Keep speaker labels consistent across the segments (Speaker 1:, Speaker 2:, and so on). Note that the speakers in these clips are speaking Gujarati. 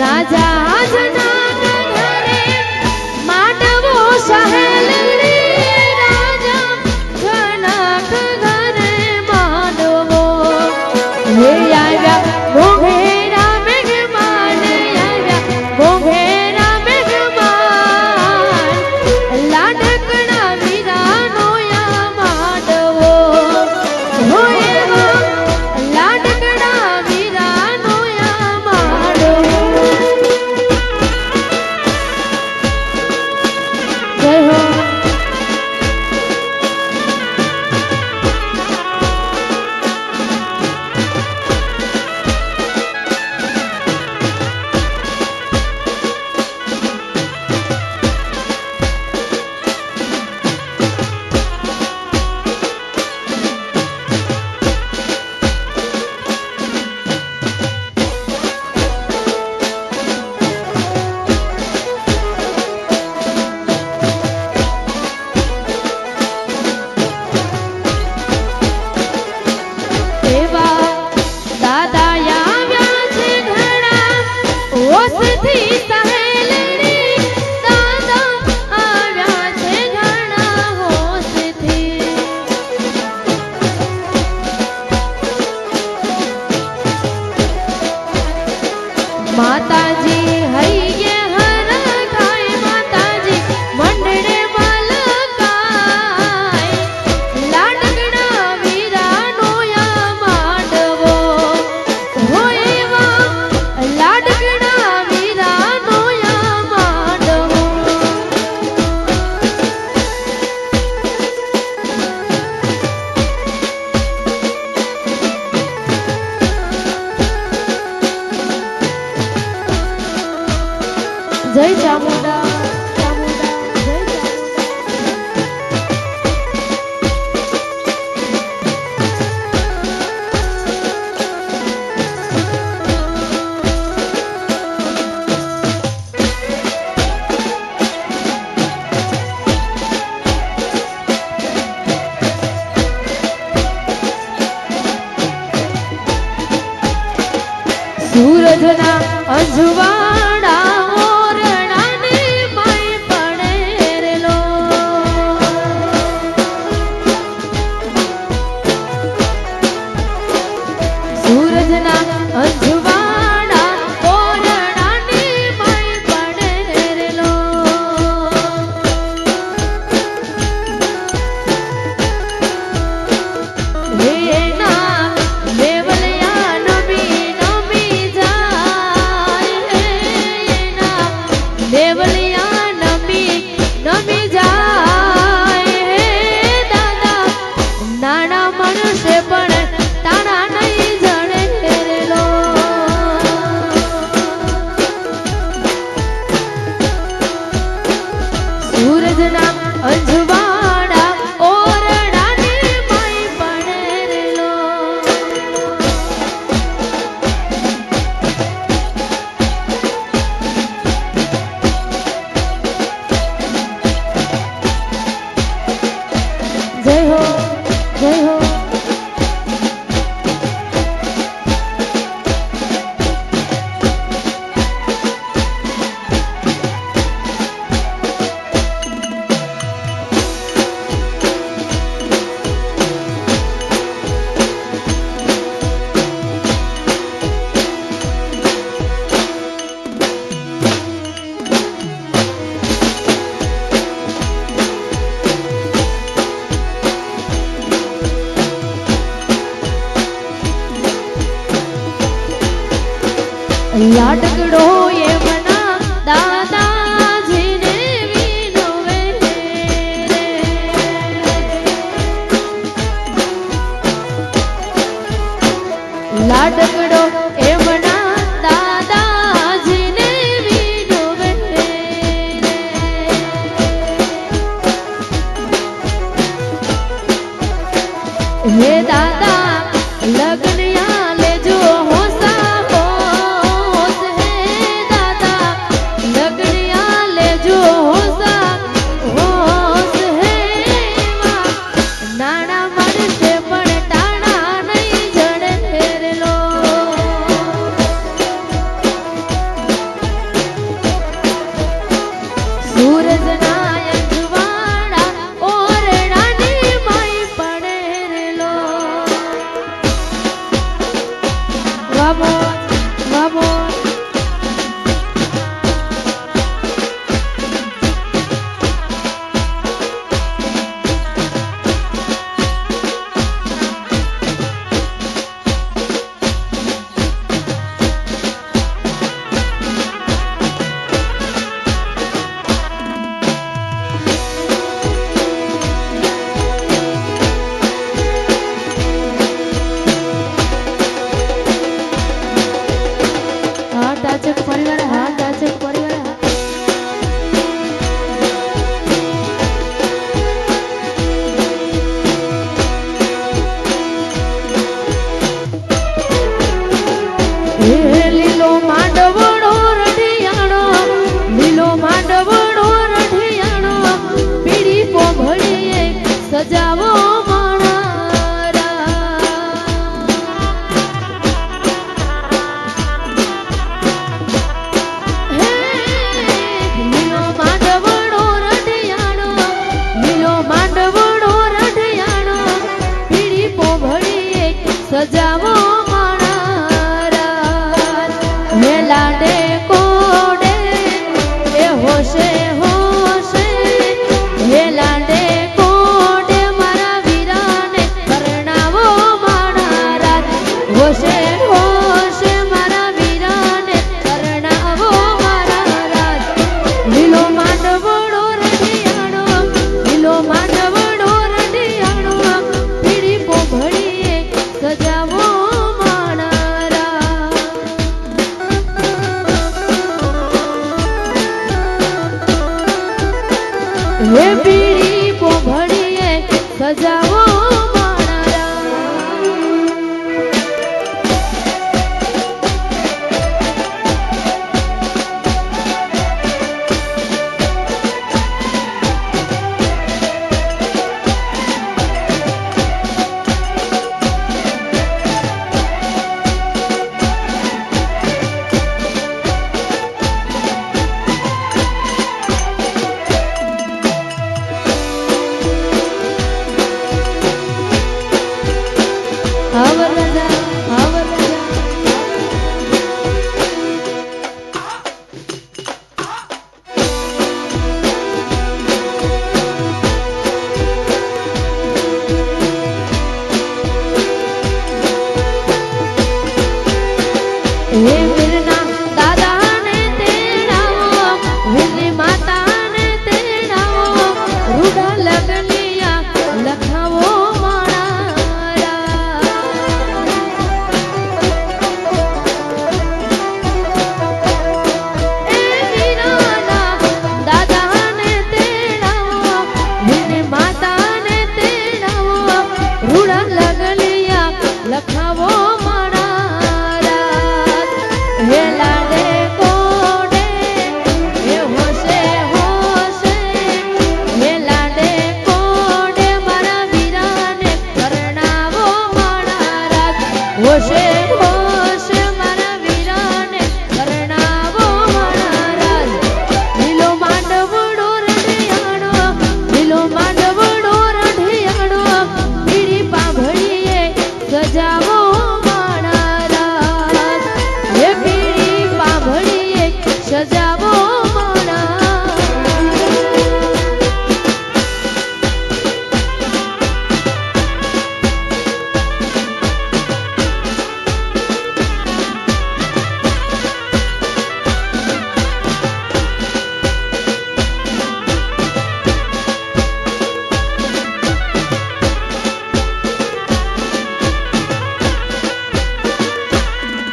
Speaker 1: રાજા जना घरे मांडवो सहेल रे राजा जनक घरे मांडवो हे आव्या मोघेरा मेघमान आव्या मोघेरा मेघमान लाडकड़ा वीरानो या मांडवो हो एवा लाडकड़ा वीरानो या मांडवो जय हो એવા દાદા આવ્યા છે ઘણા ઓસથી સહેલડી દાદા આવ્યા છે ઘણા ઓસથી માતાજી હૈયે હર ખાય માતાજી મંડળે મલકાય લાડકડા વીરાનો યા માંડવો હો એવા લાડકડા વીરાનો યા માંડવો જય ચામુંડા ચામુંડા જય સૂરજના અંજવાડા ઓરડાને માય પડેલો સૂરજના અંજવાડા ઓરડાને માય પડેલો વેના દેવલયા નબી નમી જાય એના દેવલિયા નમી નમી જાય હે દાદા નાના મનુષ્ય પણ તારા નહીં જણે હેરેલો સૂરજના અંજવાડા ઓરડાને માય પડેલો જય હો જય હો લાડકડો એમના દાદાજીને વિનવે રે લાડકડો એમના દાદાજીને વિનવે રે હે દાદા લગ્ન યા લેજો હોસા હોસ હે દાદા હે પીળી પોભળીએ સજાવો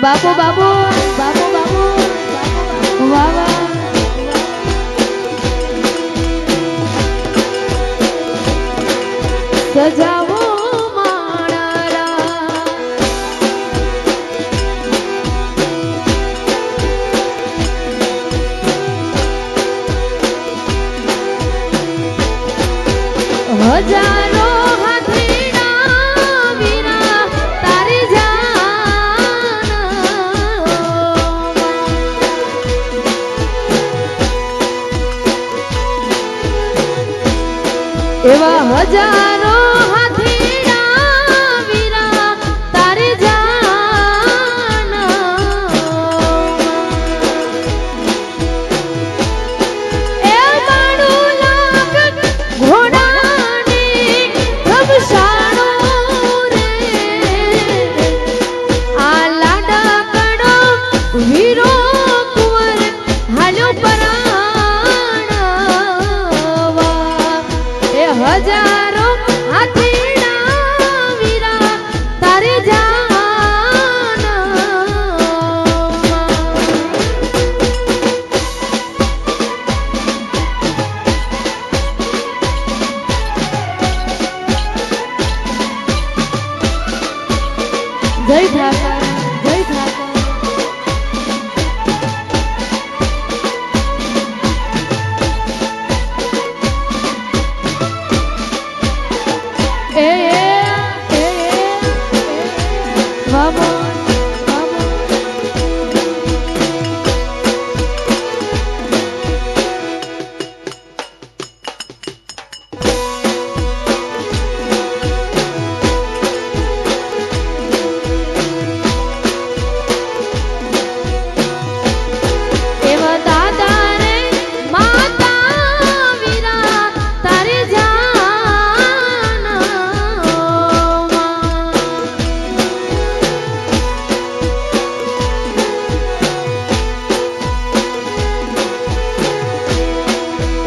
Speaker 1: બાપુ બાપુ બાપુ બાપુ વાહ વાહ સજાવો માળા હજારો એવા હજારો હાથીના વીરા તારી જાન એ મારું લાખ ઘોડાની ઘમસાણો રે આ લાડા કડો વીરો કુંવર હાલ્યો હજારો હાથીના વીરા તારે જાન જય ઠાકર જય ઠાકર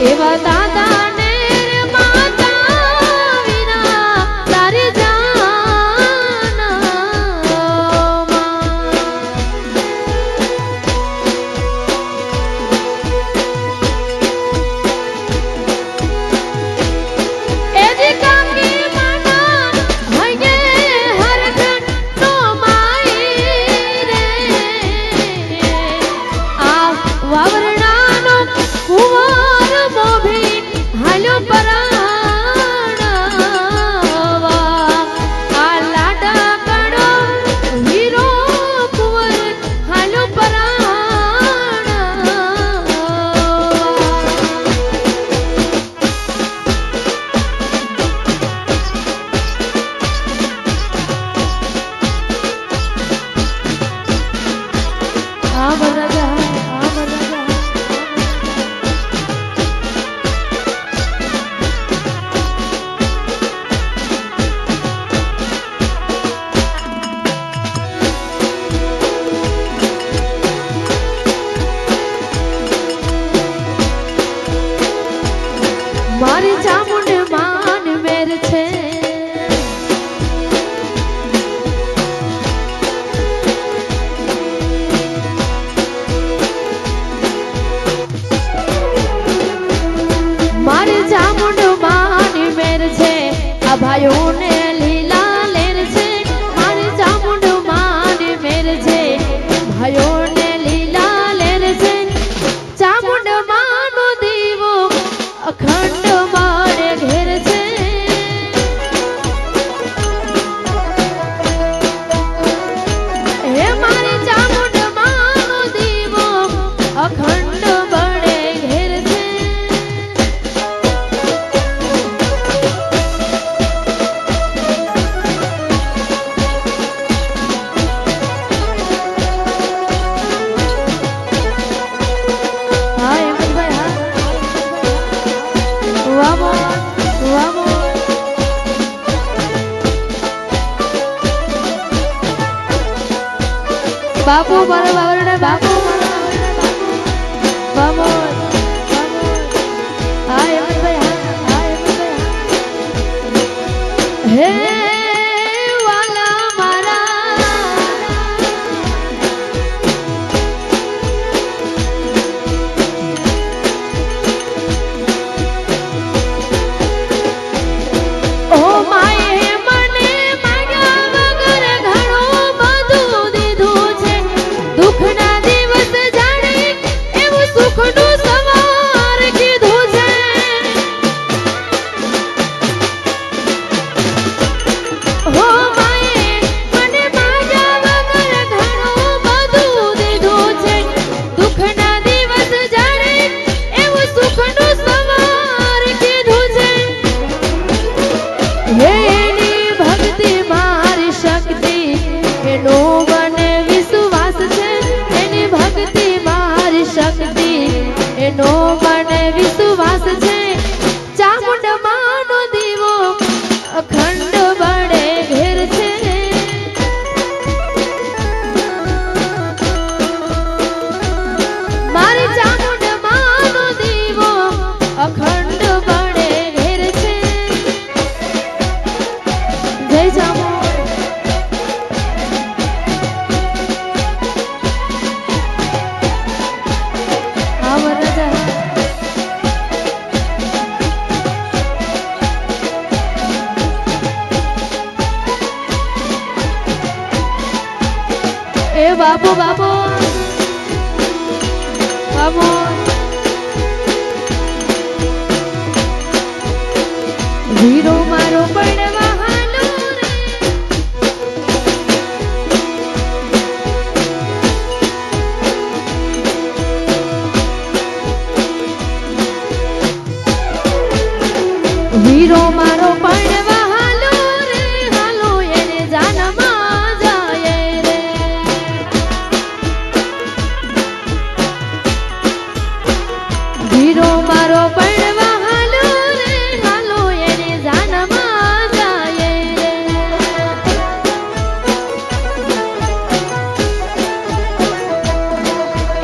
Speaker 1: એવા દાદા ને માતા વિના તારી જાન મારી ચામુંડ માન મેર છે મારી ચામુંડ માન મેર છે આ ભાઈઓને લીલા લેર છે મારી ચામુંડ માન મેર છે ભાઈઓને લીલા લેર છે ચામુંડ માનો દીવો અખંડ મારે ઘેર છે હે મારી ચામુંડ માનો દીવો અખંડ બળે ઘેર છે હા હેમંતભાઈ હા વામો વામો બાપુ મારો બાવરડા બાપુ વામો હા હેમંતભાઈ હા હેમંતભાઈ હે વાલા મારા ઓ માએ મને માગ્યા વગર ઘણું બધું દીધું છે દુઃખના દિવસ જાણે એવું સુખનું સવાર કીધું છે હો માએ મને માગ્યા વગર ઘણું બધું દીધું છે દુઃખના દિવસ જાણે એવું સુખનું સવાર કીધું છે એની ભક્તિ મારી શક્તિ એનો મને વિશ્વાસ છે એની ભક્તિ મારી શક્તિ એનો મને વિશ્વાસ છે ચામુંડ માનો દીવો અખંડ બળે ઘેર છે મારી ચામુંડ માનો દીવો અખંડ બળે ઘેર છે જય ચામુંડ હા વરરાજા એ બાપુ બાપુ બાપુ વીરો મારો પડવા હાલો રે વીરો મારો પડવા હાલો રે હાલો એને જાનમાં જાય રે વીરો મારો પડવા હાલો રે હાલો એને જાનમાં જાય રે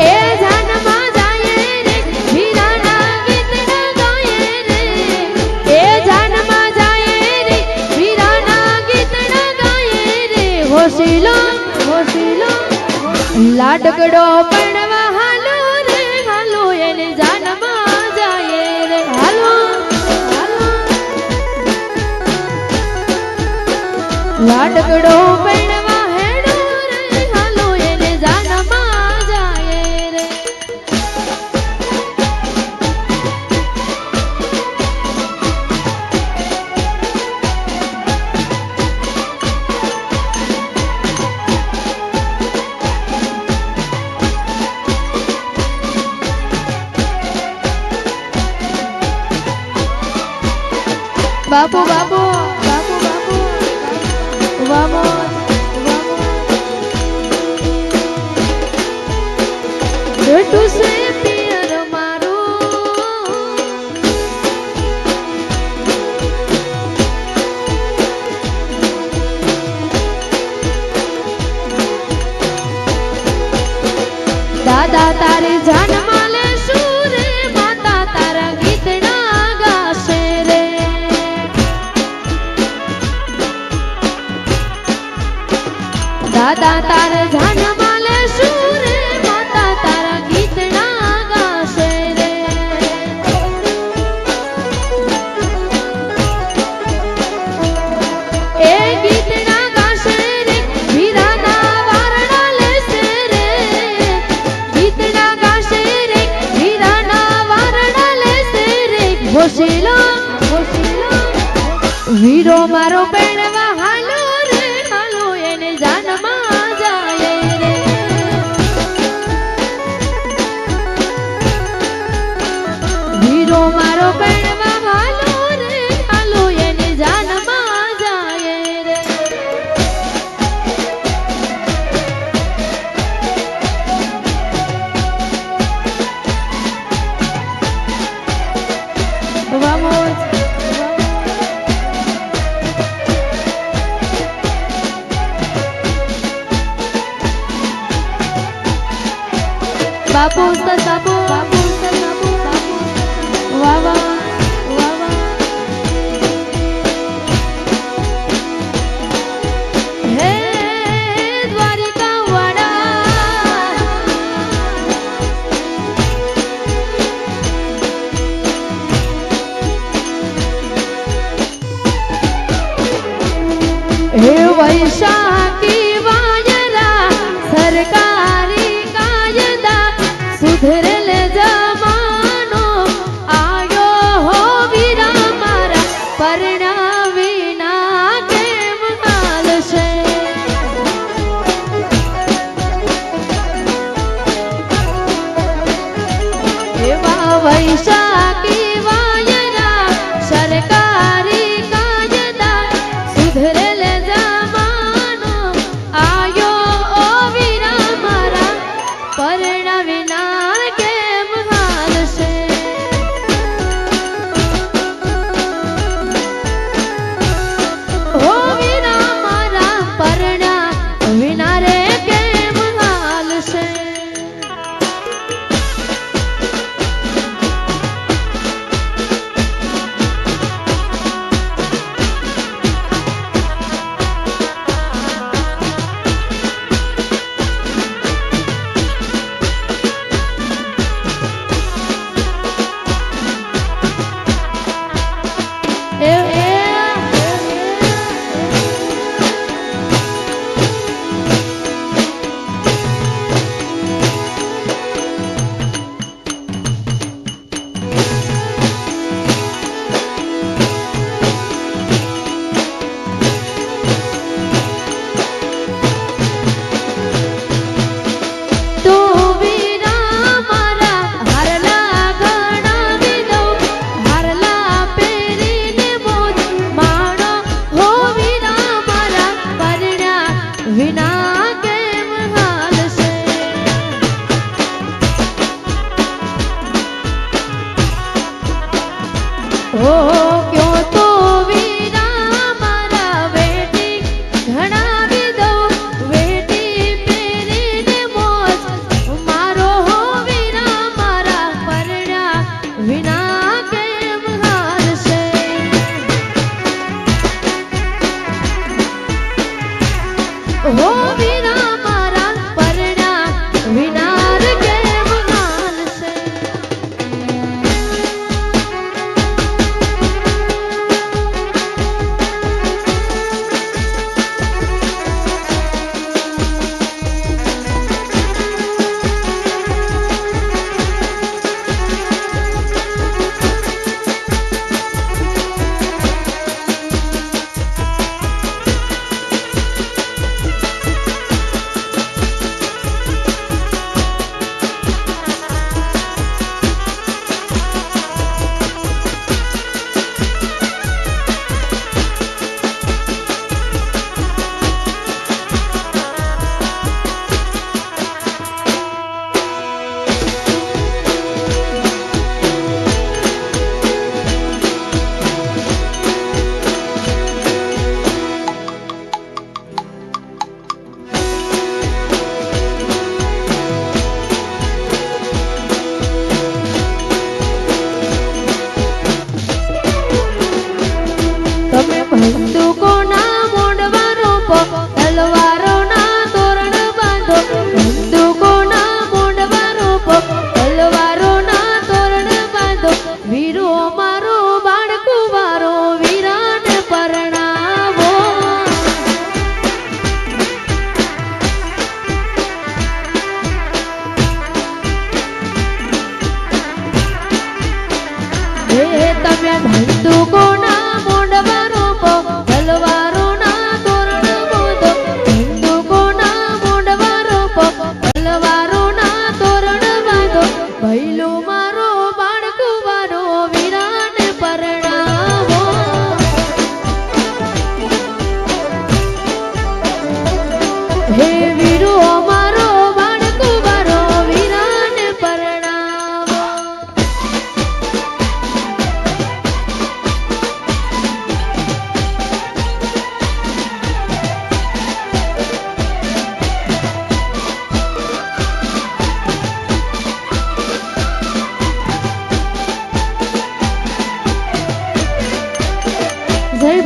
Speaker 1: એ જાનમાં જાય રે વીરાના ગીતના ગાય રે એ જાનમાં જાય રે વીરાના ગીતના ગાય રે હોશીલો હોશીલો લાડકડો પડવા હાલો રે હાલો એને જાનમાં જાય રે હાલો હાલો લાડકડો પડવા હેડો રે હાલો એને જાનમાં જાય રે બાપુ બાપુ બાપુ બાપુ વામો વામો બેટું છે પિયર મારું દાદા તારી જાનમાં લેશું રે માતા તારા ગીતના ગાશે બાબુ બાબુ બાબુ બાબુ વાહ વાહ વાહ વાહ હે દ્વારિકા વાડા હે વૈશાખી વાયરા સરકારી કાયદા સુધરેલ જમાનો આયો હો વીરા મારા પરણા વિના કેમ હાલશે એવા વૈશાખી વાયરા સરકારી કાયદા સુધરેલ જમાનો આયો ઓ વીરા મારા પરણા વિના કેમ હાલશે ઓ વીરા મારા પરણા વિના રે કેમ હાલશે વિના કેમ હાલશે ઓ ક્યો તો વીરા મારા વેટી ઘણાવી દઉં વેટી પહેરીને મોજ મારો હો વીરા મારા પરણા વિના કેમ હાલશે હો વીરા મારા પરણા વિનાર કેમ હાલશે બંદૂકોના મોઢવા રોપો તલવારોના તોરણ બાંધો બંદૂકોના મોઢવા રોપો તલવારોના તોરણ બાંધો વીરો મારો બાળકુવારો વીરાને પરણાવો હે તમે બંદૂકોના મોઢવા રોપો તલવારોના તોરણ બાંધો બંદૂકોના મોઢવા રોપો તલવારોના તોરણ બાંધો ભૈલો મારો બાળકુવારો વીરાને પરણાવો હે વીરો મારો બાળકુવારો વીરાને પરણાવો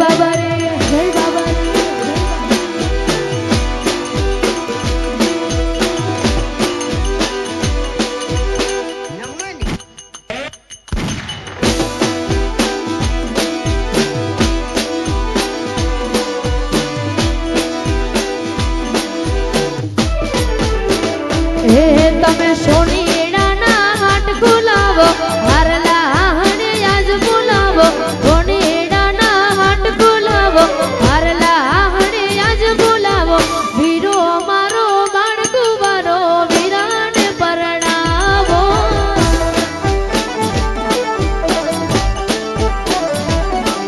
Speaker 1: બાબા રે, જય બાબા રે. તમે સોનીડાના હાટ ખુલાવો, હારલા હણિયાજ બોલાવો. સોનીડાના હાટ ખુલાવો, હારલા હણિયાજ બોલાવો. વીરો મારો બાળકુવારો વીરાને પરણાવો.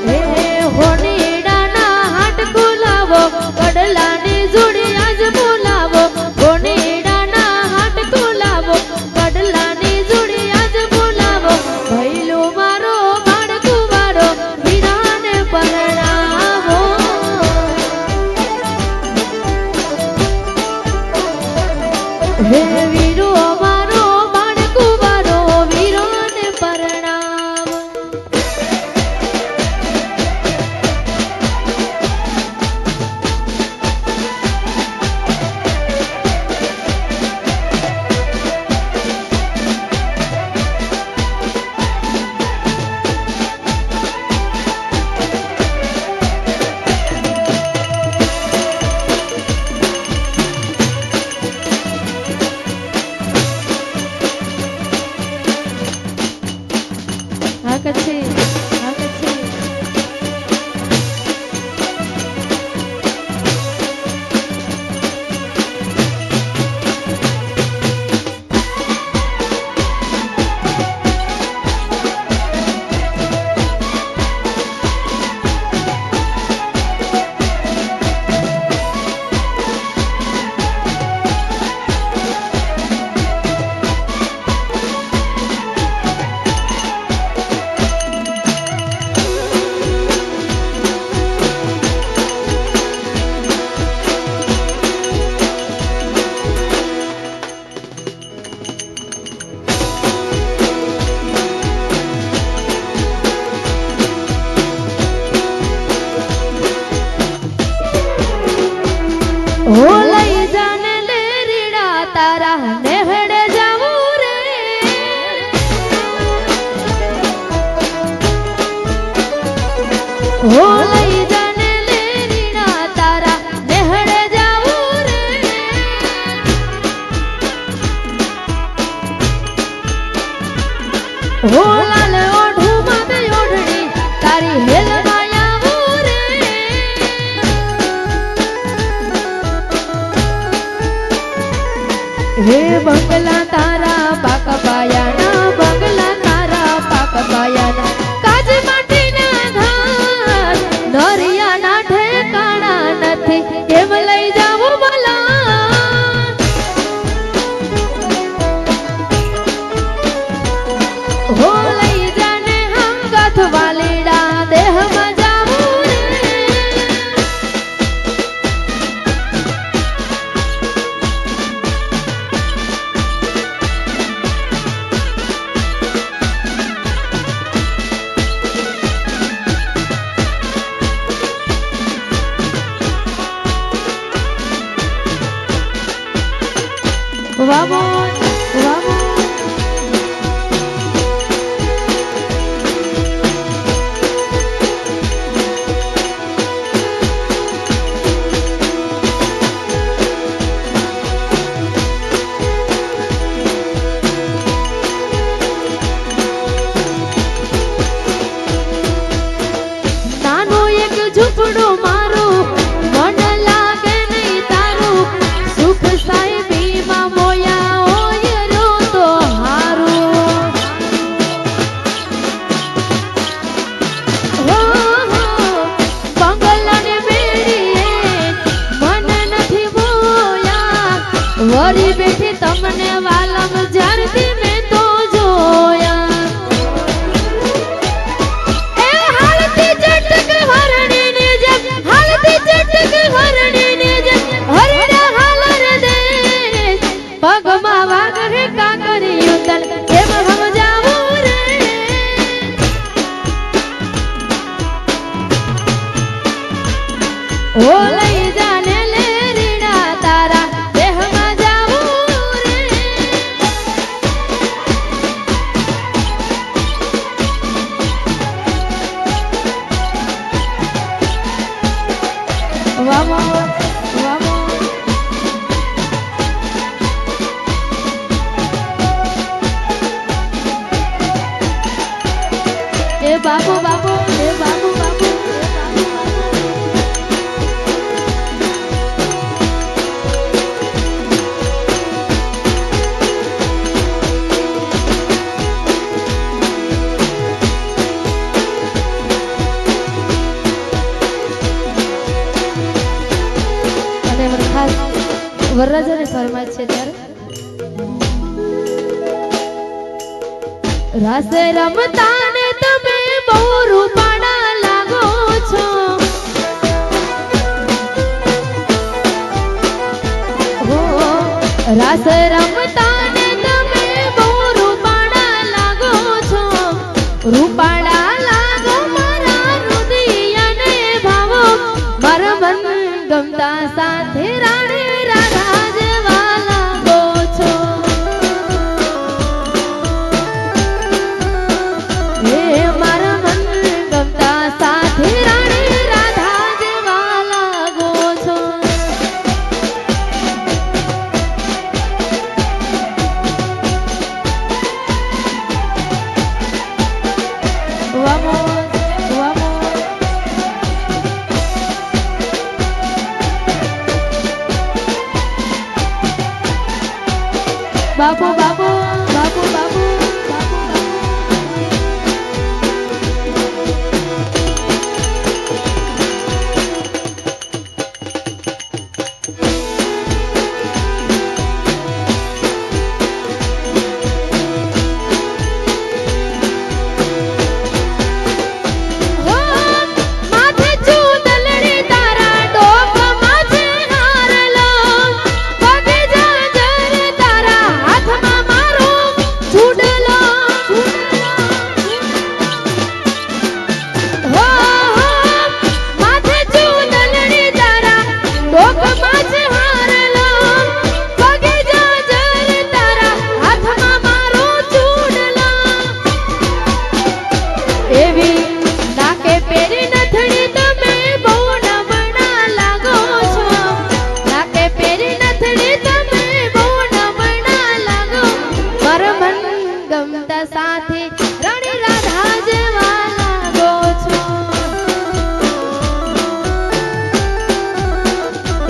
Speaker 1: હે સોનીડાના હાટ ખુલાવો, કડલાની જોડી આજ બોલાવો. હે વીરો મારો બાળકુવારો વીરોને પરણાવો. ઓ લઈ જાને લે રીડા તારા નેહડે જાવું રે. ઓ લઈ જાને લે રીડા તારા નેહડે જાવું રે. ઓ લાલ ઓઢું માથે ઓઢણી તારી હેલમાં હે બંગલા તારા પાક પાયાના, બંગલા તારા પાક પાયાના. કાજ માટીના ઘાસ દરિયાના ઠેકાણા નથી, કેમ લઈ જાવું ભલા. હો લઈ જાને હંગથ વાલીડા દેહમાં જાવું રે. Vamos, vamos. નાનો એક ઝૂંપડું મારું, મન લાગે નહીં તારું. સુખ સાહેબીમાં મોયા હોય રો તો હારું. હો હો બંગલાને બેડીએ મન નથી મોયા. વળી બેઠી તમને વાલમ જ્યારથી મેં તો જોયા. એ હાલતી ચટક હરણીને જેમ, હાલતી ચટક હરણીને જેમ હરડા હાલર દે. પગમાં વાગરે કાકરિયું તન કેમ સમજાવું રે. વરરાજાને ફરમાય છે ત્યારે રાસ રમતા ને તમે બહુ રૂપાળા લાગો છો હો રાસ રમતા ને તમે બહુ રૂપાળા લાગો છો રૂપાળા લાગો મારા હૃદયને ભાવો મારા મન ગમતા સાથે રાણી રાધા જેવા લાગો છો હે મારા મન ગમતા સાથે રાણી રાધા જેવા લાગો છો Vamos, vamos. Babu, babu, babu, babu, babu, સાથે રાણી રાધા જેવા લાગો છો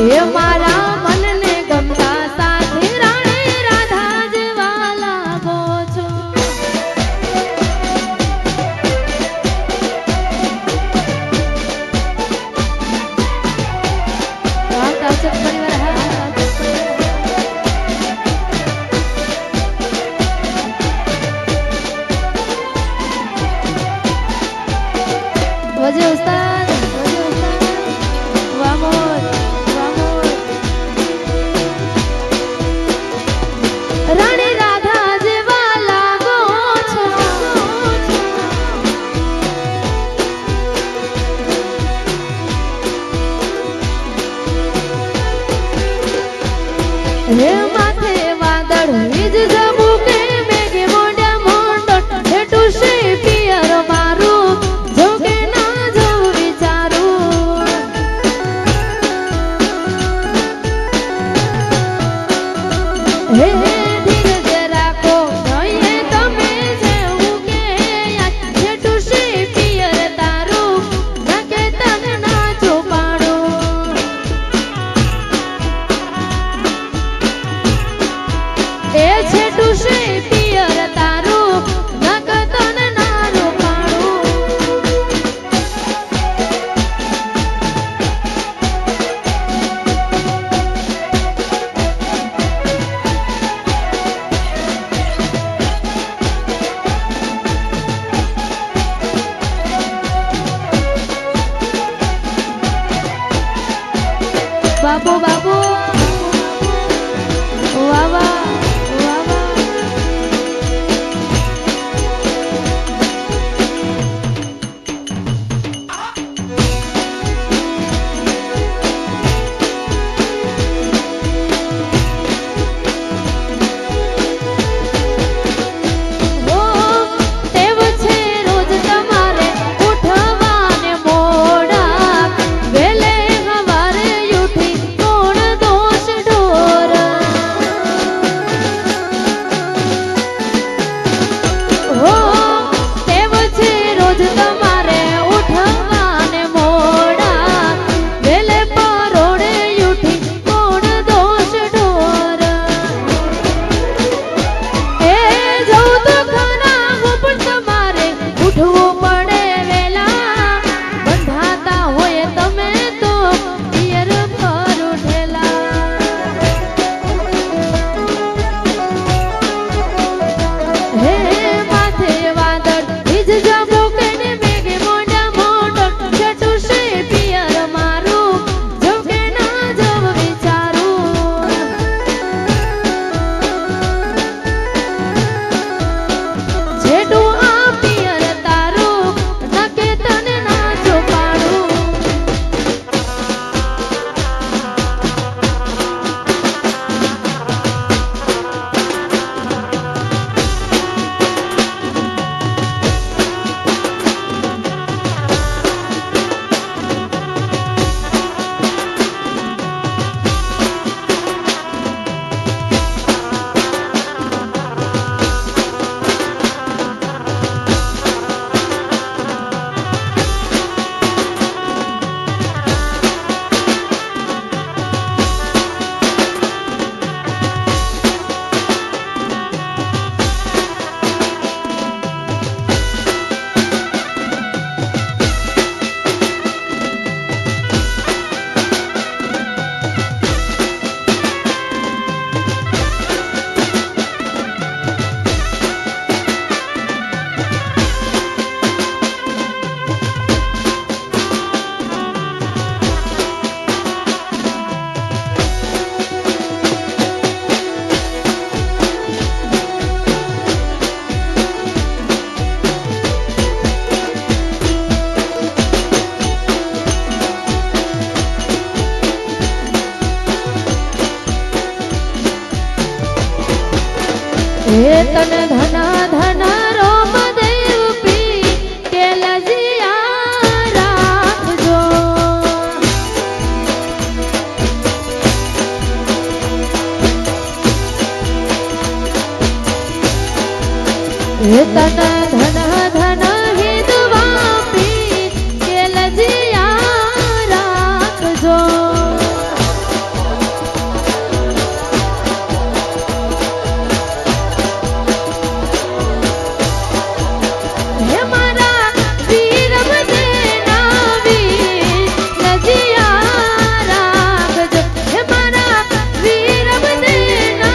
Speaker 1: એ મારા મનને ગમતા સાથે રાણી રાધા જેવા લાગો છો પરિવાર વજે ઉસ્તાદ વામોદ વામોદ રાણી રાધા જેવા લાગો છો હે માથે વાદળ વીજ જબુકે મેઘે મોઢા મોંડો હેઠું છે પિયર મારું જોગે હે ધીરજ રાખો જોઈએ તમે જેવું કે છેટું છે પિયર તારું નકે તન ના ચોપાડું એ છેટું છે પિયર તારું નક તન ના રોપાડું બાબુ બાબુ વાવા વાવા તેવ છે રોજ તમારે ઉઠવાને મોડા વેલે હવારે ઉઠી કોણ हे तन धन धन हिंदवा पी के लजिया राखजो हे मारा वीर बदेना वीर लजिया राखजो हे मारा वीर बदेना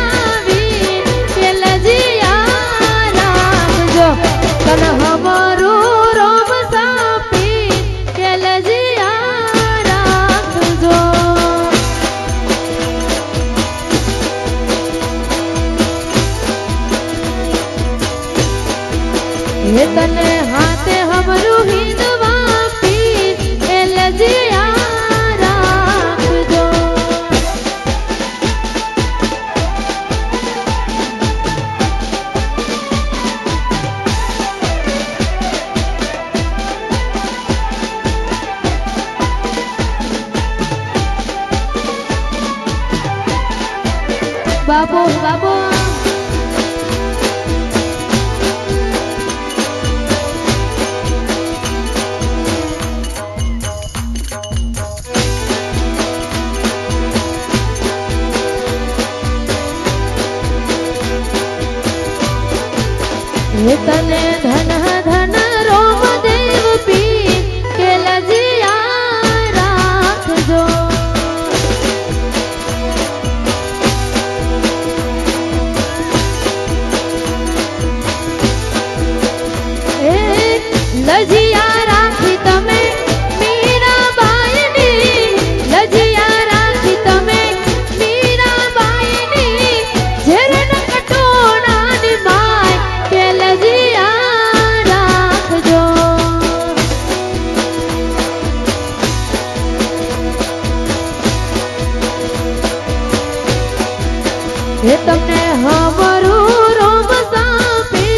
Speaker 1: वीर के लजिया राखजो कन हमारो रोम सापी के लजिया राखजो हे तने हाथे हमरू हिंदवा पी के लजिया राखजो बाबू बाबू हे तने धन धन रोम देव पी के लजिया राखजो ए लजिया राखी तमे मीराबाईनी लजिया राखी तमे मीराबाईनी झेरे न कटोनानी माय के लजिया राखजो हे तमने हमरू रोम सापी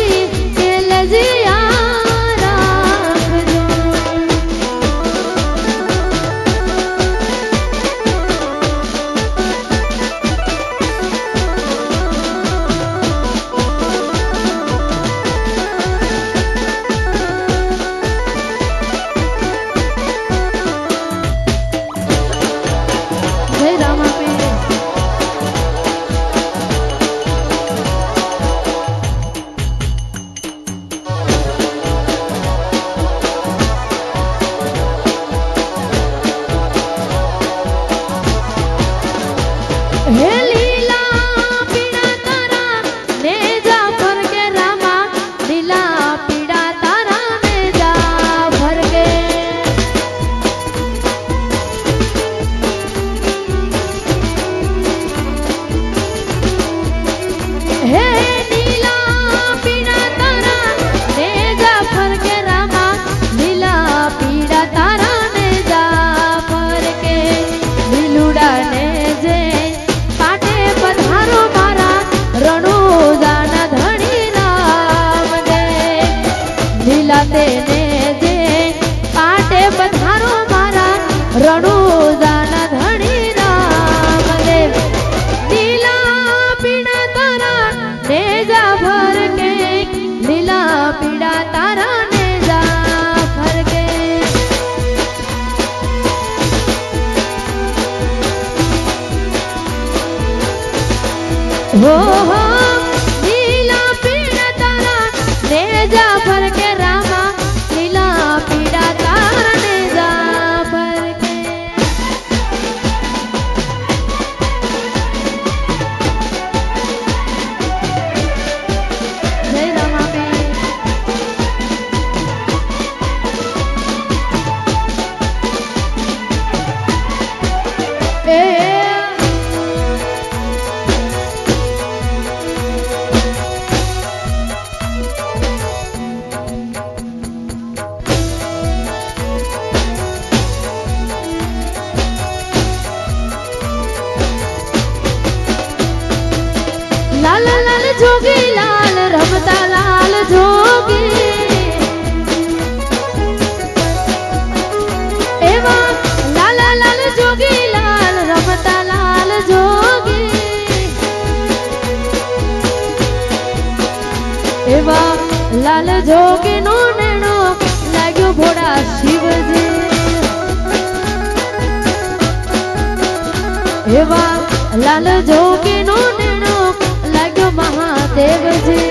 Speaker 1: के लजिया राखजो जय रामा पे हे लीला पीड़ा तारा ने जा भर के रामा लीला पीड़ा तारा ने जा भर के हे लीला पीड़ा तारा ने जा भर के रामा लीला पीड़ा तारा ने जा भर के लीलुड़ा ने जे पाटे पधारो मारा रणुजाना धणी राम दे लीला तेने जे पाटे पधारो मारा रणुजाना धणी राम दे लीला पीड़ा तारा ने जा भर के लीला पीड़ा तारा ने जा भर के हो लीला पीड़ा तारा ने जा भर के रामा लीला पीड़ा तारा ने जा भर के जय रामा पे લાલ જોગીનો નેણો લાગ્યો ભોળા શિવજી એવા લાલ જોગીનો નેણો લાગ્યો મહાદેવજી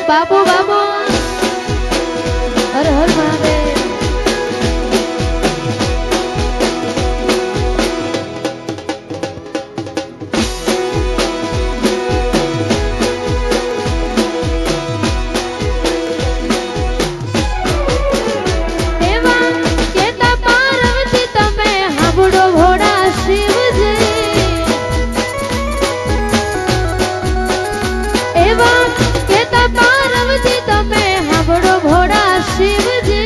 Speaker 1: बाबू बाबू हर हर महादेव एवा केता पार्वती तमे हाबड़ो भोड़ा शिवजी एवा केता पार्वती तमे हाबड़ो भोड़ा शिवजी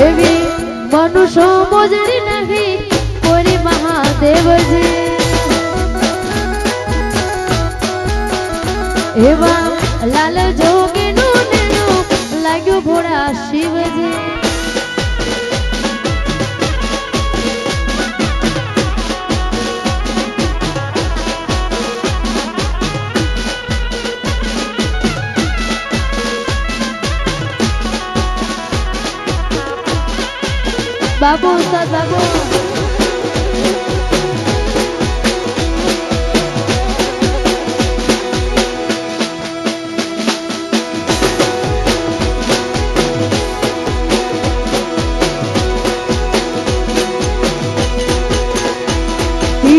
Speaker 1: एवी मनुष्य मोजड़ी नहीं कोरी महादेवजी एवा लाल जोगीनो नेणो लाग्यो भोड़ा शिवजी बाबू उस्ताद बाबू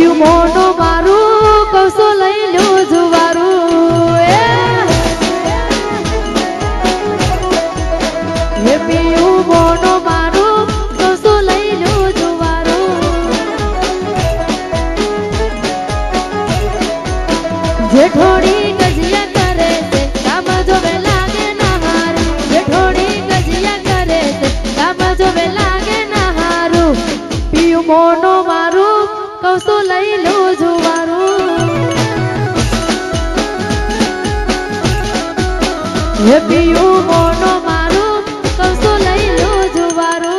Speaker 1: यू मोनो मारू कौसो लई लो जुवारू हे पियू मोनो मारू जेठोड़ी गजिया करे से काम जो वे लागे नहारू जेठोड़ी गजिया करे से काम जो वे लागे नहारू पियू मोनो मारू कौसो लई लो जुवारू हे पियू मोनो मारू कौसो लई लो जुवारू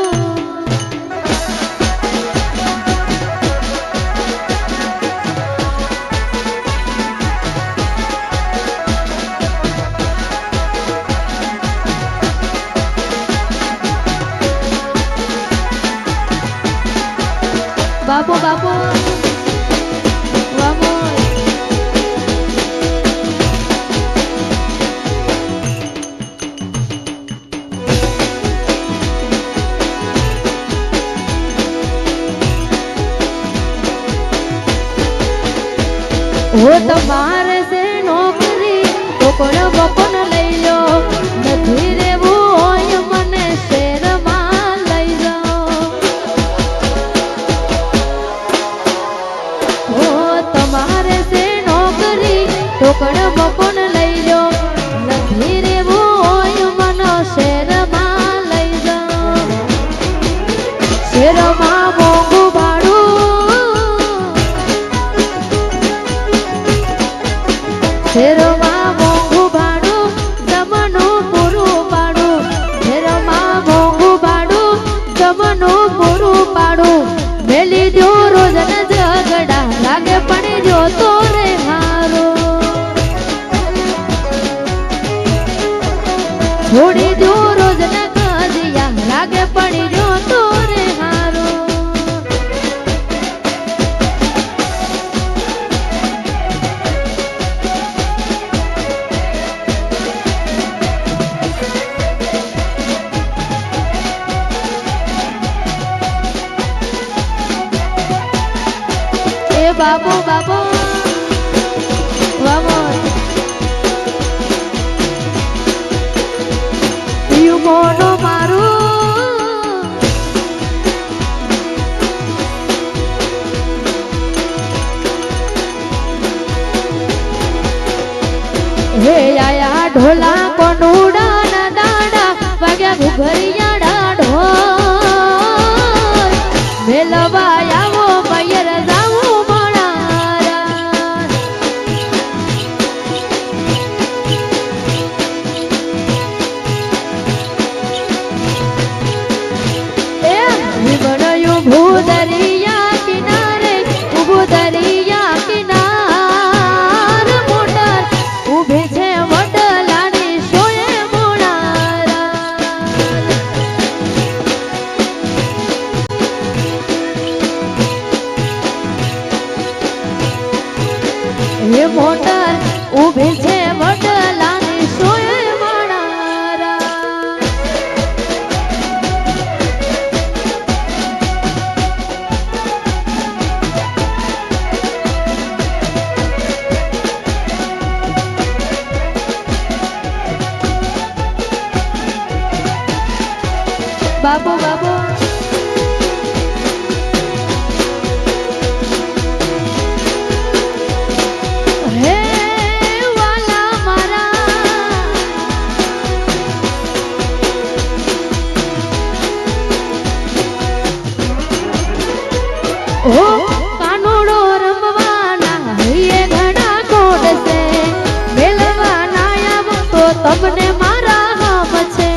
Speaker 1: बाबू बाबू vamos वो તમારે से नौकरी तो कोण बकोन लई लो નથી રેવું હોય મને શહેરમાં લઈ જાઓ તમારે से नौकरी टोकण बकोन लई लो નથી રેવું હોય મને શહેરમાં લઈ જાઓ શહેરમાં મોંઘું ભાડું શહેરમાં મોંઘું ભાડું જમનું પૂરું પાડું શહેરમાં મોંઘું ભાડું જમનું પૂરું પાડું મેલી દો રોજ ન ઝઘડા લાગે પડી જો તો રે હારો છોડી દો રોજ ન કજિયા લાગે પડી જો તો રે હારો बाबू बाबू vamos you mono maru हे आया ढोला कोनुड़ा ना दाड़ा वाग्या घुघरिया ढोल मेलवा आवो मयर जाऊ ઊભી છે વડલાની સોય માણારા. બાબુ બાબુ હે વાલા મારા ઓ કાનુડો રમવાના હૈયે ઘણા કોડ છે મેલવા ના આવો તો તમને મારા ગામ છે.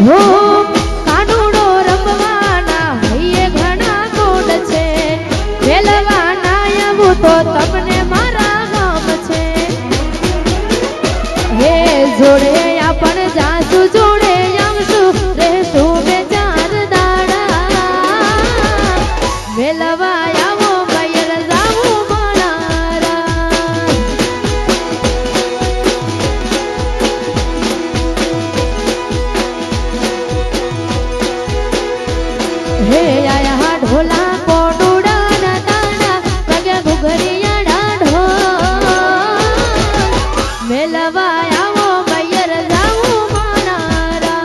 Speaker 1: હો કાનુડો રમવાના હૈયે ઘણા કોડ છે મેલવા ના આવું તો તમને મારા ગામ છે. હે જોડે આપણ જાસુ જોડે આવશું રહેશું બે ચાર દાડા મેલવા આવો મયર જાવું માણારા. હે આયા ઢોલા કોડુડા ના તાડા વાગે ઘુઘરિયા ઢોલ મેલવા આવો મયર જાવું માણારા.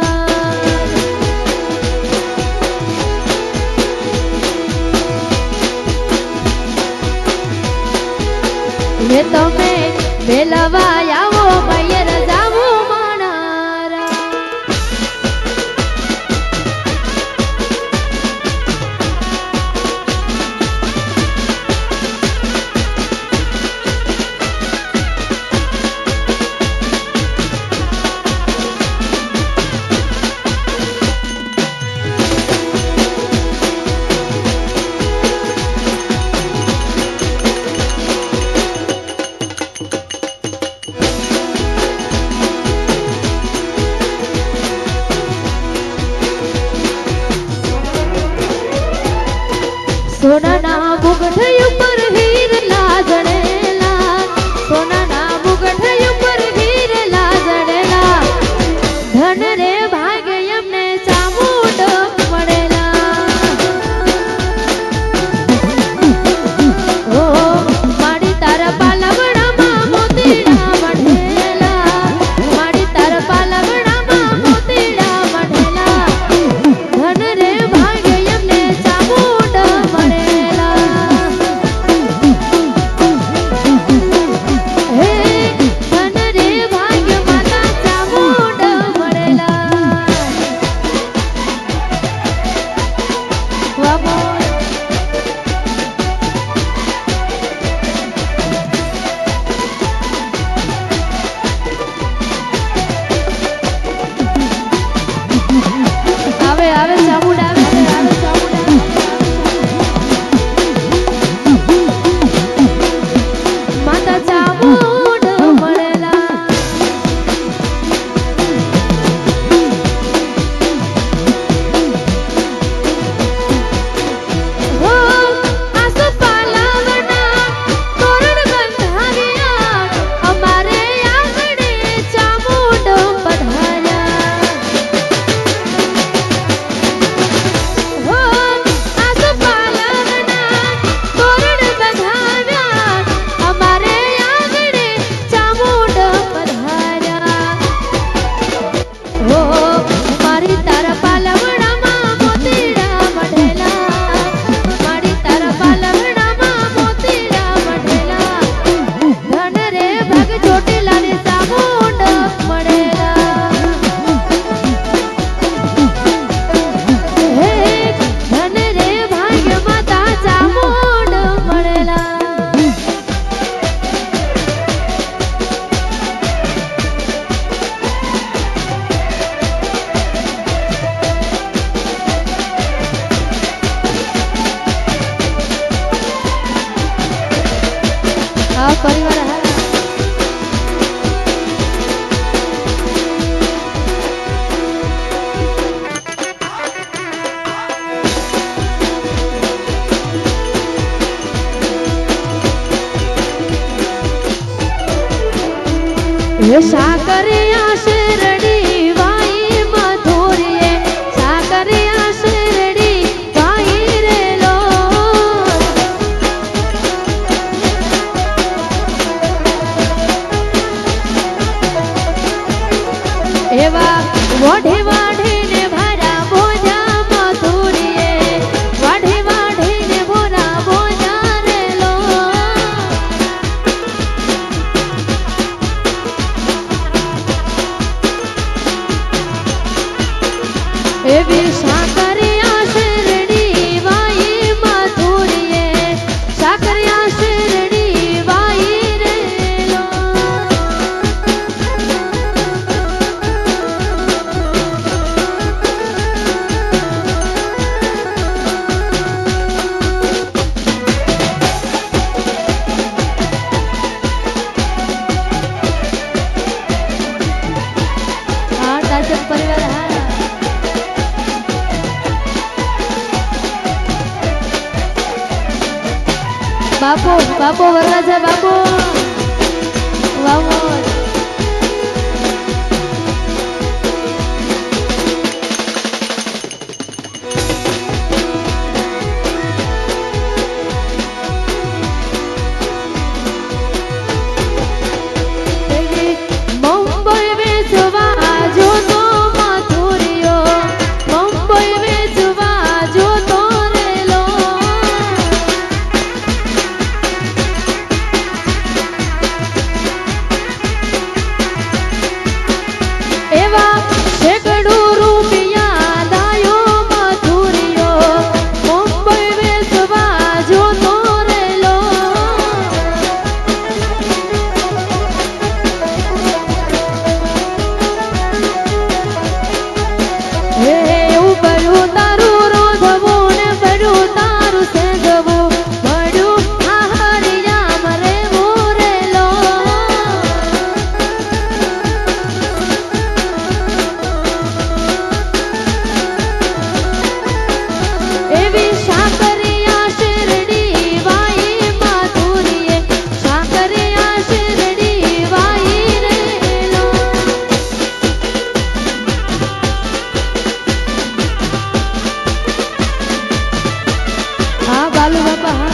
Speaker 1: હે તમે મેલવા આવો મયર જાવું માણારા. સોનાના મુગટ ઉપર હીરલા જડેલા સોનાના મુગટ ઉપર હીરલા જડેલા ધન રે ભાગ્ય એમને ચામુંડ મળેલા. ઓ મારી તારા પાલવડામાં મોતીડા મઢેલા મારી તારા પાલવડામાં મોતીડા મઢેલા ધન રે ભાગ્ય એમને ચામુંડ મળેલા. હે ધન રે ભાગ્ય માતા ચામુંડ મળેલા. વાહ બોલ. આવે આવે ચામુંડ આવે આવે ચામુંડ આવે. માતા ચામુંડ મળેલા. હો આસુ પાલાવના તોરણ બંધાવ્યા અમારે આંગણે ચામુંડ પધાર્યા. હો આસુ પાલાવના તોરણ બંધાવ્યા અમારે આંગણે ચામુંડ પધાર્યા. હો મારી તારા પાલવડામાં મોતીડા મઢેલા મારી તારા પાલવડામાં મોતીડા મઢેલા ધન રે ભાગ ચોટેલા ને ચામુંડ મળેલા. હે ધન રે ભાગ્ય માતા ચામુંડ મળેલા. આ પરિવાર હારા. हे साकरिया शिरडी वाई मधुरिये साकरिया शिरडी वाई रे लो एवा वोढी वाढी ने भरा बोजा मधुरिये वाढी वाढी ने भरा बोजा रे लो एवी साकरिया शिरडी वाई मधुरिये साकरिया शिरडी वाई रे लो हाँ दाचक परिवार हाँ बापू बापू वरराजा बापू वाह मुंबई वेचवा जो तो मथुरियो मुंबई वेचवा जो तो रे लो एवा शेकडो रुपया दायो मथुरियो मुंबई वेचवा जो तो रे लो हे बड़ू तारू रोधवो ने बड़ू तारू सेजवो बड़ू हाहरिया मरे मोरे लो एवी साकरिया शिरडी वाई मधुरिये साकरिया शिरडी वाई रे लो हाँ बालू बाबा हाँ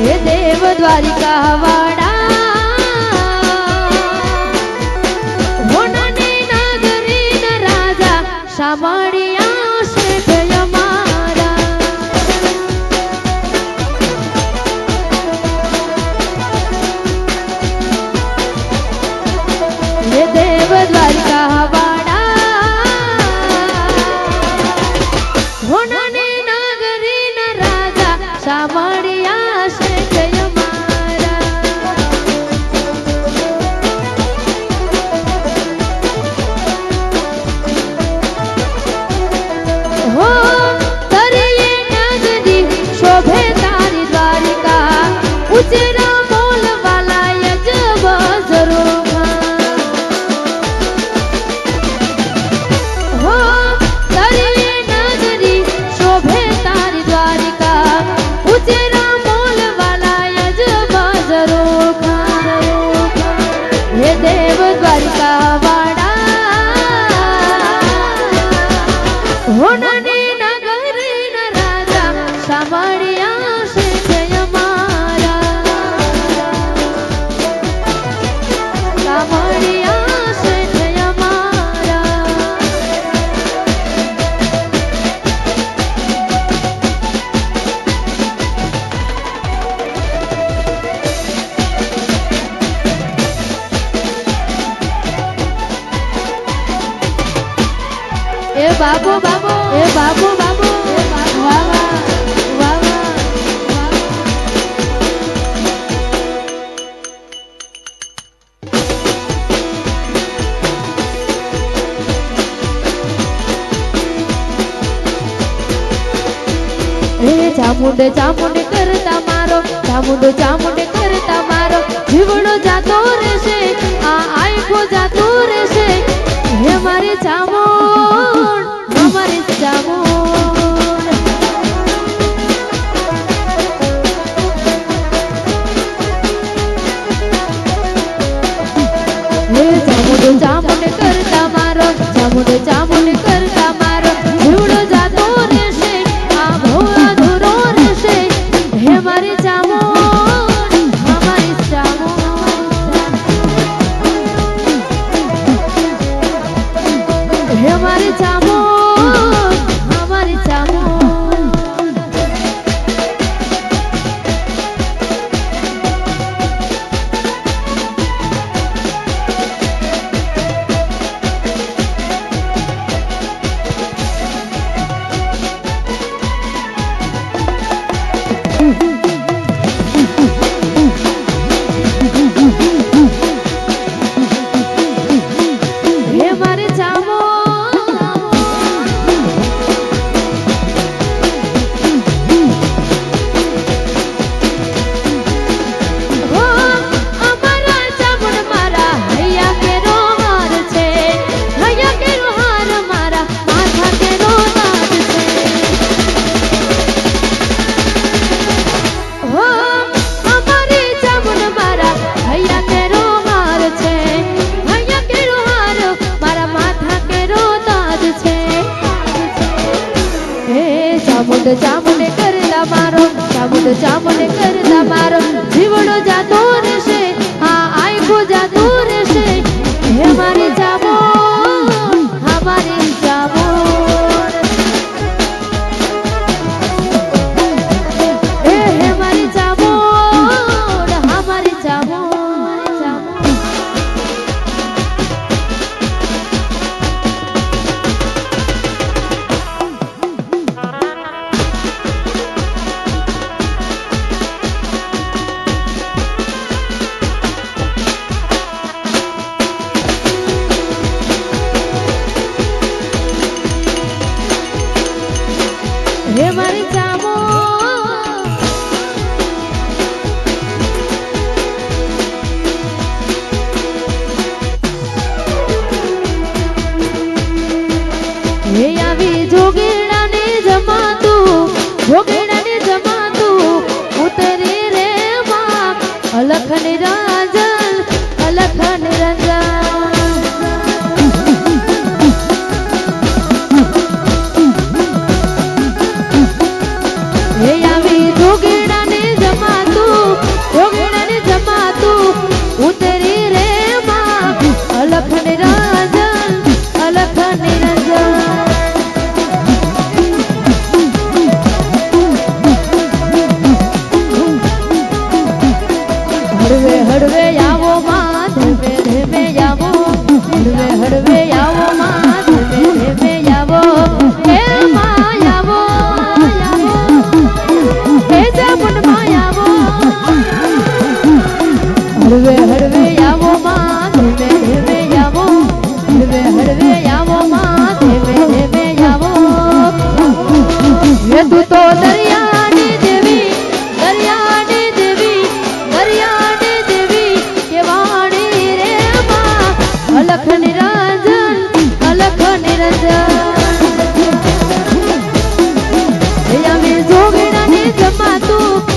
Speaker 1: हे देव द्वारिका वाड़ा होनाने नगरी न राजा सामरिया शेठ यमारा हे देव द्वारिका वाड़ा होनाने नगरी न राजा सामरिया शेठ यमारा हो तरिये नगरी शोभे तारी द्वारिका उजरा मोल वाला यजब जरूर हो तरिये नगरी शोभे तारी द्वारिका उजरा બાબુ બાબુ એ બાબુ બાબુ એ બાબુ વાહ વાહ વાહ વાહ એ ચામુંડ ચામુંડ કરતા મારો ચામુંડ ચામુંડ કરતા મારો જીવડો જાતો રહેશે આ આંખો જાતો રહેશે હે મારી ચામુંડ અમારી ચામુંડ હે ચામુંડ ચામુંડ કરતા મારો ચામુંડ ચામુંડ કરતા મારો જીવડો જાતો રહેશે આ ભવ અધૂરો રહેશે હે મારી ચામુંડ અમારી ચામુંડ હે મારી ચામુંડ અમારી ચામુંડ હે મારી ચામુંડ ઓ અમારા ચામુંડ મારા હૈયા કેરો હાર છે હૈયા કેરો હાર મારા માથા કેરો તાજ છે ઓ અમારી ચામુંડ મારા હૈયા કેરો હાર છે હૈયા કેરો હાર મારા માથા કેરો તાજ છે હે ચામુંડ ચામુંડ કરતા મારો ચામુંડ ચામુંડ કરતા મારો જીવડો જાતો રહેશે આ આંખો જાતો રહેશે હે મારી ચામુંડ અમારી ચામુંડ હે મારી ચામુંડ અમારી ચામુંડ ચામુંડ હે મારી ચામુંડ હે આવી જોગેડાને જમાતું ઉતરી રે માં અલખ નિરંજન અલખ નિરંજન હે આવી જોગેડાને જમાતું ઉતરી રે માં અલખ નિરંજન અલખ નિરંજન હળવે હળવે આવો માં ધીમે ધીમે આવો હળવે હળવે આવો માં ધીમે ધીમે આવો હે માં આવો હે ચામુંડ માં આવો હળવે હળવે આવો માં ધીમે ધીમે આવો હળવે હળવે આવો માં ધીમે ધીમે આવો હે તું તો દરિયાની દેવી દરિયાની દેવી દરિયાની દેવી કેવાણી રે માં અલખ નિરંજન અલખ નિરંજન હે આવી જોગીડાને જમાતું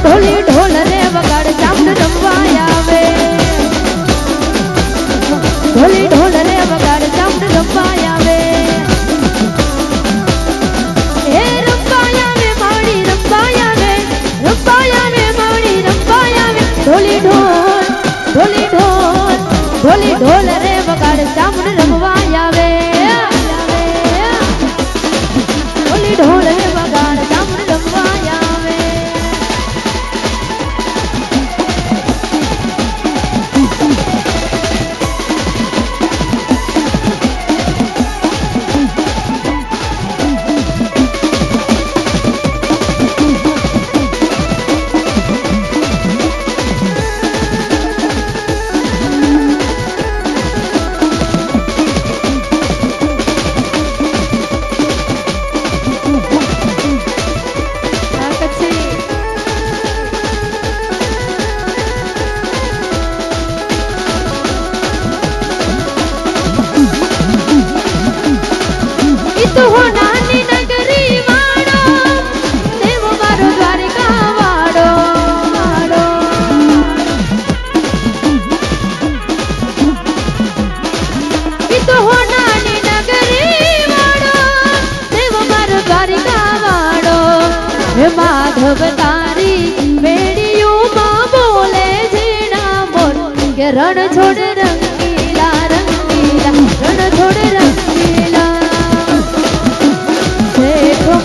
Speaker 1: ઢોલી ઢોલ રે વગાડ ચામડ રમવા આવે ઢોલી ઢોલ રે વગાડ ચામડ રમવા આવે હે રમવા આવે માવડી રમવા આવે માવડી રમવા આવે ઢોલી ઢોલ ઢોલી ઢોલ ઢોલી ઢોલ રે વગાડ ચામડ રમવા આવે ઢોલી ઢોલ રે વગાડ ચામડ રમવા આવે तो हो नानी नगरी वाड़ो देव मारो द्वारिका वाड़ो वाड़ो तो हो नानी नगरी वाड़ो देव मारो द्वारिका वाड़ो हे माधव तारी बेड़ियों मां बोले जीना बोल के रण छोड़ रंगीला रंगीला रण छोड़ रंगीला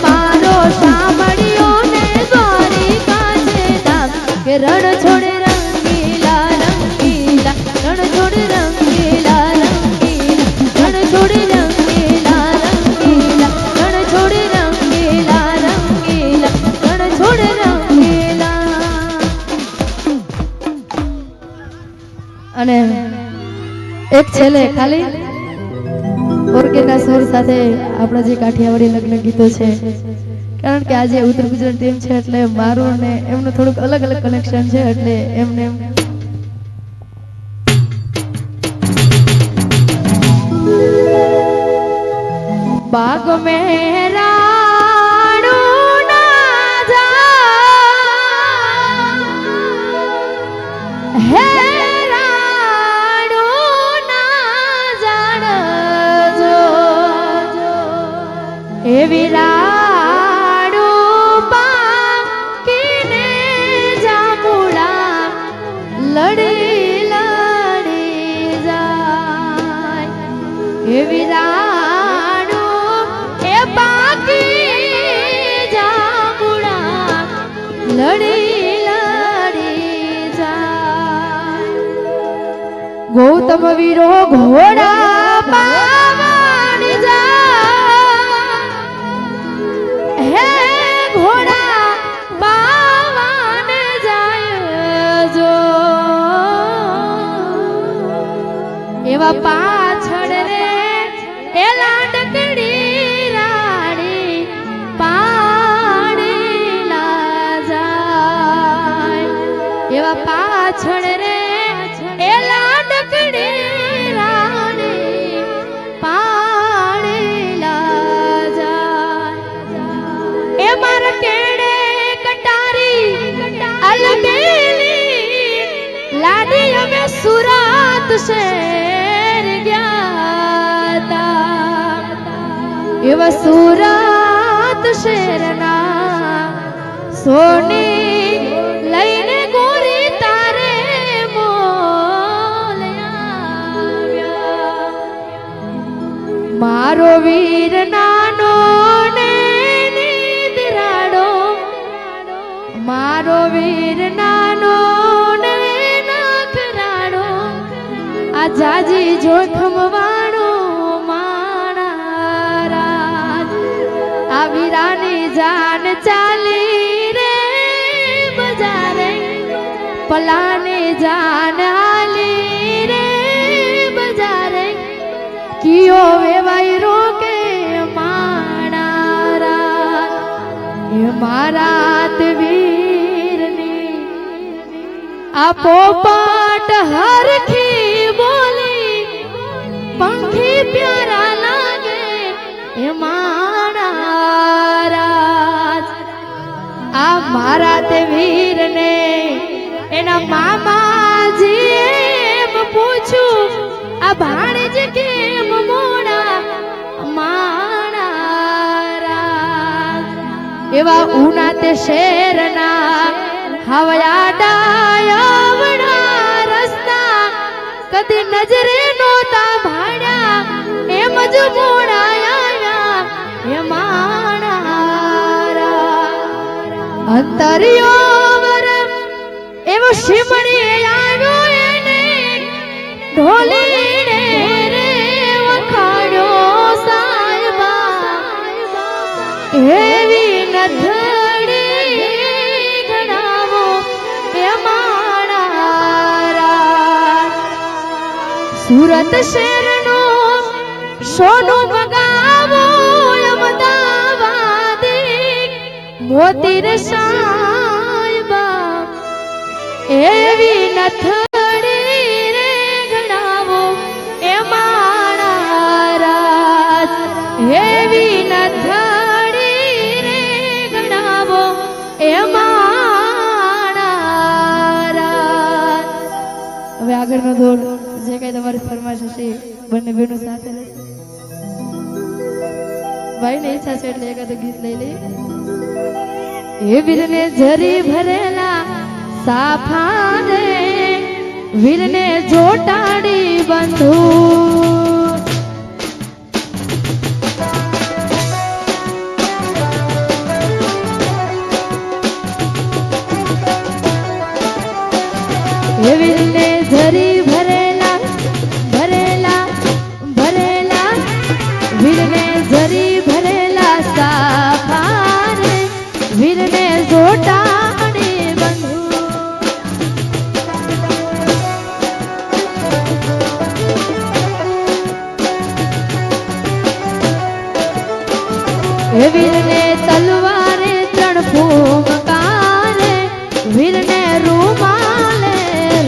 Speaker 1: मारो सामड़ियों ने द्वारिका से दाम के रण छोड़ रंगीला रंगीला रण छोड़ रंगीला रंगीला रण छोड़ रंगीला रंगीला रण छोड़ रंगीला रंगीला रण छोड़ रंगीला અને એક છેલ્લે ખાલી ઓર્ગેના સુર સાથે આપણા જે કાઠિયાવાડી લગ્ન ગીતો છે કારણ કે આજે ઉત્તર ગુજરાત ટીમ છે એટલે મારું અને એમનું થોડુંક અલગ અલગ કનેક્શન છે એટલે એમને બાગ મેં રાણો ના જા હે એવી રાડો પાકીને જાંબુડા લડી લડી જાય એવી રાડો એ પાકી જાંબુડા લડી લડી જાય ગૌતમ વીરો ઘોડા પાવાની જાય ઘોડા પાવાને જાય જો એવા પાછળ રે એ લાડકડી રાણી પાણીલા જાય એવા પાછળ રે એ લાડકડી રાણી પાણીલા જાય એ માર કેડે કટારી અલબેલી લાડી અમે સુરત શહેર ગયા એવા સુરત શહેરના સોની લઈને ગોરી તારે મોલ્યા મારો વીર નાનો ને નિદ્રાડો મારો વીર નાનો ને નખરાડો આ જાજી જોખમ વાળો માણા રાજ આ વીરાની જાન ચાલી રે બજારે પલાની જાન હાલી રે બજારે કિયો વેવાઈ રોકે માણા રાજ એ મારા વીરની આ પોપટ હરખી બોલી પંખી પ્યારા લાગે એ મારા રાજ આ મારા તે વીરને એના મામાજી એમ પૂછ્યું આ ભાણેજ કેમ મોડા માણા એવા ઉના તે શેરના હવયા ડાયવડા રસ્તા કદી નજરે નોતા ભાણ્યા એમ જ મોડાયા હે માણા અંતરિયોવર એવો શિમણી આવ્યો એને ઢોલીને રે વખાણ્યો સાહેબા એવી નથડી ગણાવો એ માણા સુરત શહેરનો સોનું મગાવો અમદાવાદ મોતી રે સાહેબા એવી નથડી રે ગણાવો એ માણા એવી નથડી રે ગણાવો એ માણા હવે આગળનો દોર જે કઈ તમારી ફરમાશ હશે બંને બહેનો સાથે રહેશે ભાઈ ને ઈચ્છા છે એટલે એકાદ ગીત લઈ લે એ વીરને જરી ભરેલા સાફાને વીરને જોટાડી બંધુ એ વીરને જરી ભરેલા ભરેલા ભરેલા વીરને જરી ભરેલા સાફાને વીરને જોટાડી બંધુ એ વીરને તલવારે ત્રણ ફૂમકારે વીરને રૂમાલે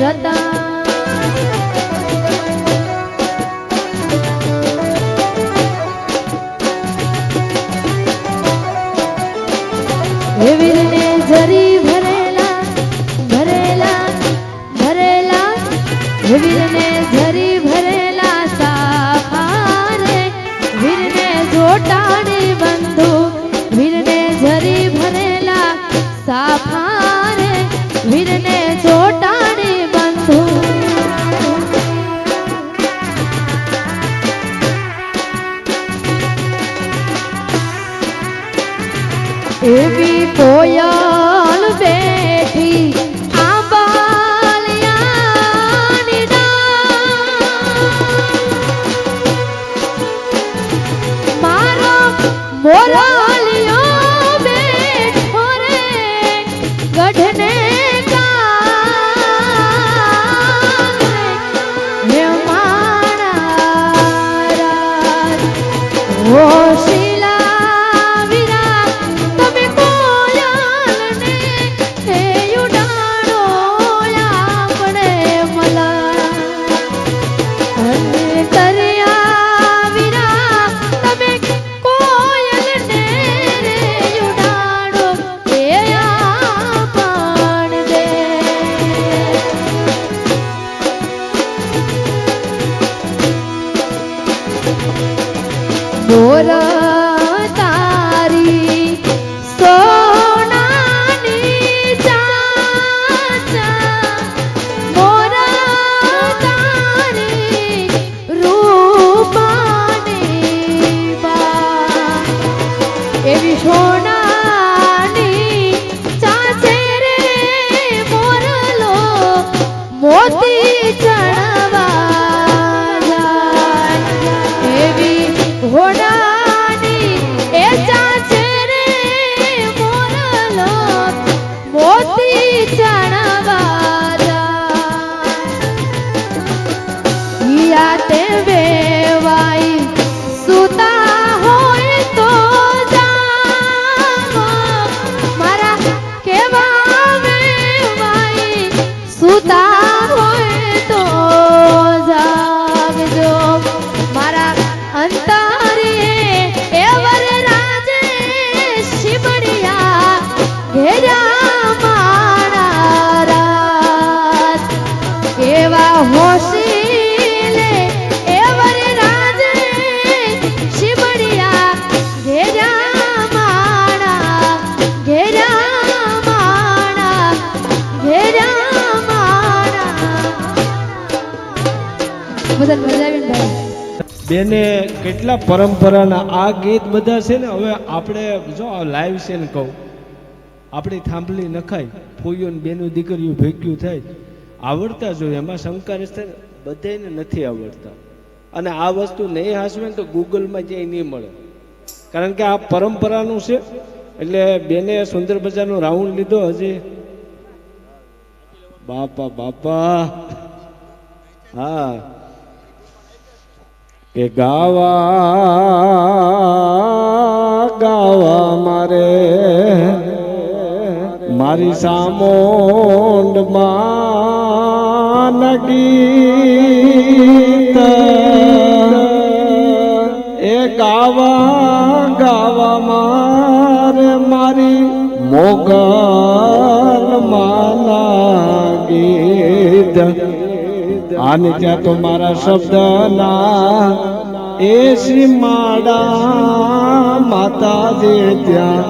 Speaker 1: રતા એ વીરને જરી ભરેલા ભરેલા ભરેલા એ વીરને જરી ભરેલા સાફારે વીરને જોટાડી બંધુ વીરને જરી ભરેલા સાફારે વીરને જોટાડી બંધુ એવી કોયલ બેઠી આંબાલિયાની ડાળ મારો મોરાલિયો બેઠો રે ગઢને કાંગરે હે માણા ઓ શીલા વીરા તમે કોયલ
Speaker 2: બેને કેટલા પરંપરાના આ ગીત બધા છે ને. હવે આપણે જો લાઈવ છે ને કહું, આપણી થાંભલી નખાય, ફૂઈઓ ને બેનું દીકરીઓ ભેગ્યું થાય, આવડતા જોઈએ. એમાં શંકા છે ને, બધાને નથી આવડતા. અને આ વસ્તુ નહીં હાસવે ને તો ગૂગલમાં ક્યાંય નહીં મળે, કારણ કે આ પરંપરાનું છે. એટલે બેને સુંદર બજારનો રાઉન્ડ લીધો. હજી બાપા બાપા, હા, કે ગાવા ગાવા મારે મારી સામોંડ માં ગીત, એ ગાવા ગાવા મારે મારી મોગલ માના ગીત. આને ત્યાં તો મારા શબ્દના એ શ્રી માડા માતાજી ત્યાં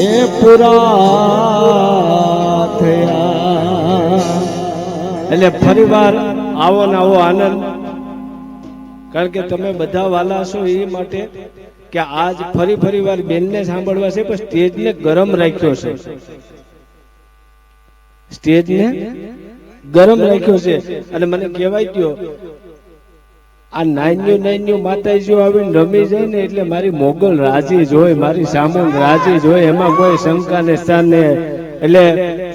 Speaker 2: એ પૂરા થયા. એટલે ફરીવાર આવો ને આવો આનંદ, કારણ કે તમે બધા વાલા છો એ માટે કે આજ ફરી વાર બેનને સાંભળવા છે, પણ સ્ટેજને ગરમ રાખ્યો છે. સ્ટેજને ગરમ રાખ્યો છે. અને મને કહેવાય ગયો આ નાન્યું માતાજીઓ આવીને રમી જાય ને એટલે મારી મોગલ રાજી જ હોય, મારી સામુંડ રાજી જ હોય, એમાં કોઈ શંકા ને સ્થાન ને. એટલે